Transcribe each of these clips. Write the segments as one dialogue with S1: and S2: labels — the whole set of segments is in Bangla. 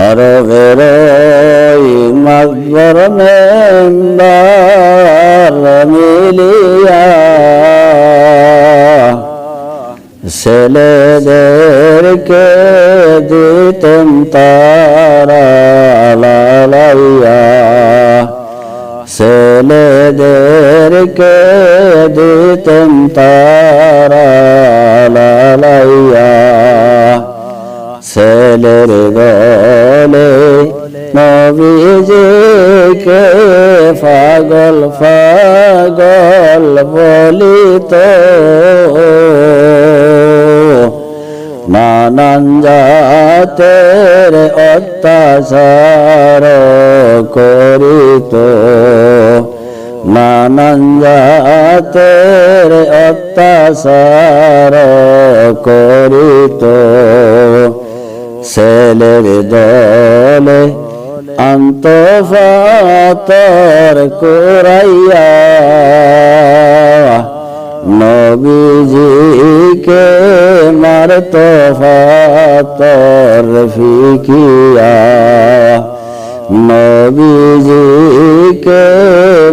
S1: আরবের মাকবর মেম্বার মিলিয়া ছেলেদেরকে দিতেন তারা লালাইয়া ছেলেদেরকে দিতেন তারা লালাইয়া ছেলের গলে নবীজিকে পাগল পাগল বলিত নানান জাতের অত্যাচার করিত নানান জাতের অত্যাচার করিত ছেলের দলে আন্তঃপাতর কুরাইয়া নবীজিকে মারত ফাতর ফিকিয়া নবীজিকে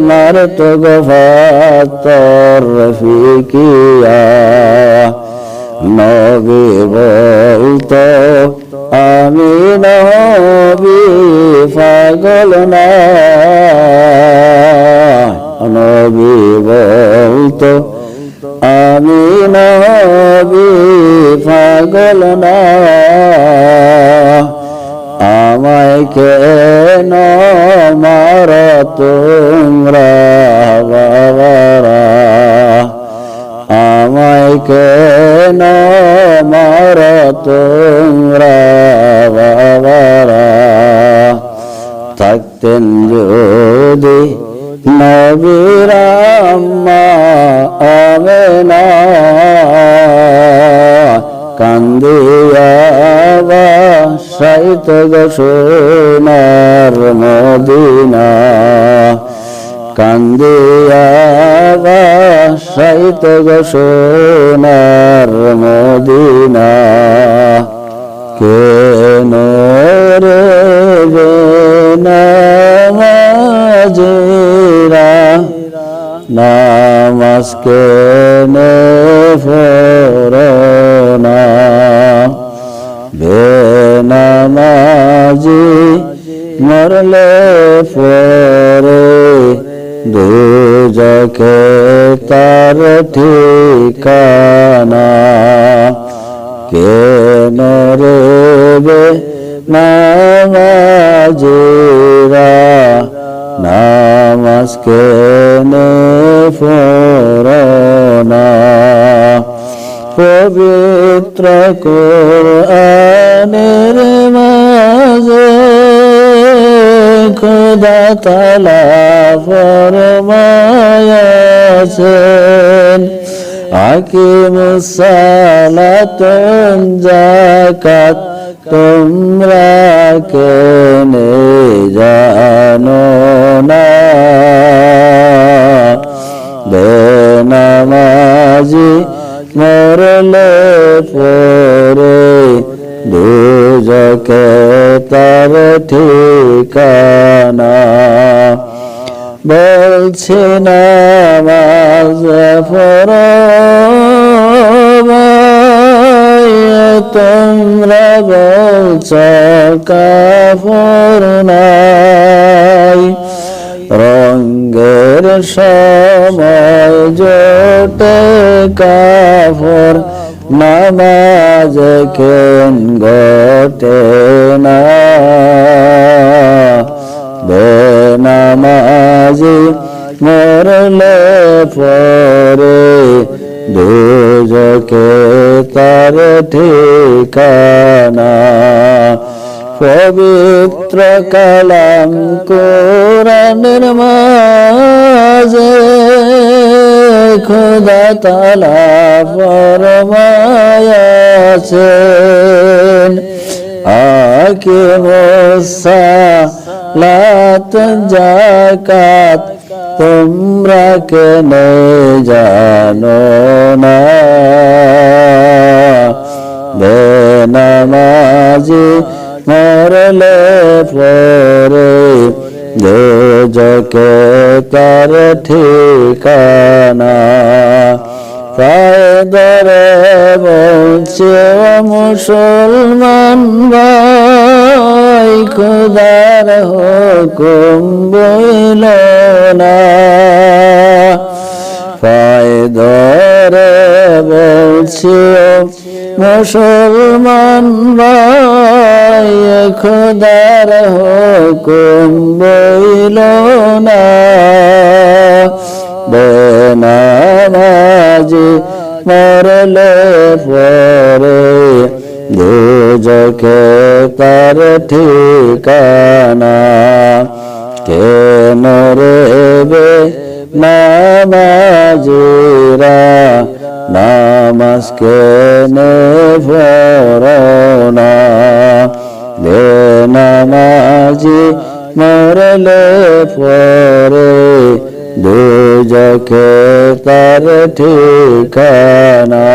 S1: মারত ফাতর ফিকিয়া নবী বলতো আমি নবী পাগল না নবী বলতো আমি নবী পাগল না আমায় কেন মার তোমরা বাবারা আমায় কেন মার তোমরা বাবারা থাকতেন যদি নবীর আম্মা আমেনা কান্দিয়া বাসাইত গো সোনার মদিনা কান্দিয়া বাসাইত গো সোনার মদিনা কেন রে নামাজেরা নামাজ কেনে পড়না বেনামাজি মরলে পরে দুজকে তার ঠিকানা কেন রে নামাজিরা নামাজ কেনে পড়না পবিত্র কোরআনের মাঝে খোদা তাআলা ফরমায়াছেন আকিমুস সালাতা যাকাত তোমরা কেনে জানো না বেনামাজি মরলে পরে দুজকে তার ঠিকানা বলছে নামাজ পড়ো তোমরা বলছ কাফর নাই রঙ্গের সময় জোটে কাফর নামাজ কেন গটে না বেনামাজি মরলে পরে দুজকে তার ঠিকানা পবিত্র কালাম কোরআনের মাঝে খোদা তাআলা ফরমায়াছেন আকিমুস সালাত যাকাত তোমরা কেনে জানো না বেনামাজি মরলে পরে দোজকে তার ঠিকানা। পায়ে ধরে বলছে মুসলমান ভাই, খোদার হুকুম বইল না। পায়ে ধরে বলছে মুসলমান ভাই, খোদার হুকুম বইল না। বেনামাজি মরলে পরে দোজখে তার ঠিকানা। কেন রে বেনামাজিরা নামাজ কেনে পড়ো না? বেনামাজি মরলে পরে দোজখে তার ঠিকানা।